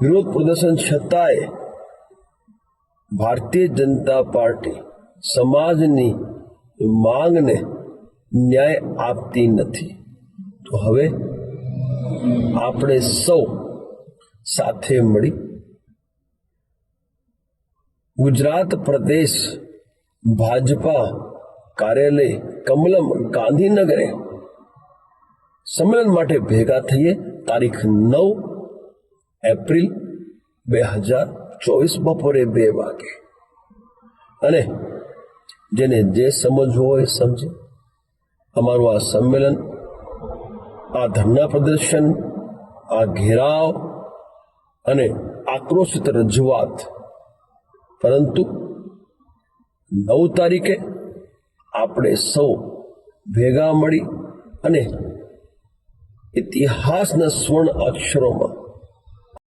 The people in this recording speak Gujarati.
વિરોધ પ્રદર્શન છતાંય ભારતીય જનતા પાર્ટી સમાજની માંગને ન્યાય આપતી નથી. તો હવે આપણે સૌ સાથે મળી ગુજરાત પ્રદેશ ભાજપા કાર્યાલય કમલમ ગાંધીનગરે સંમેલન માટે ભેગા થઈએ. તારીખ 9 એપ્રિલ 2024 બપોરે 2 વાગે. અને જેને જે સમજવું હોય સમજે. અમારું આ સંમેલન, આ ધરણા પ્રદર્શન, આ ઘેરાવ અને આક્રોશિત રજૂઆત, પરંતુ 9 તારીખે આપણે સૌ ભેગા મળી અને ઇતિહાસના સ્વર્ણ અક્ષરોમાં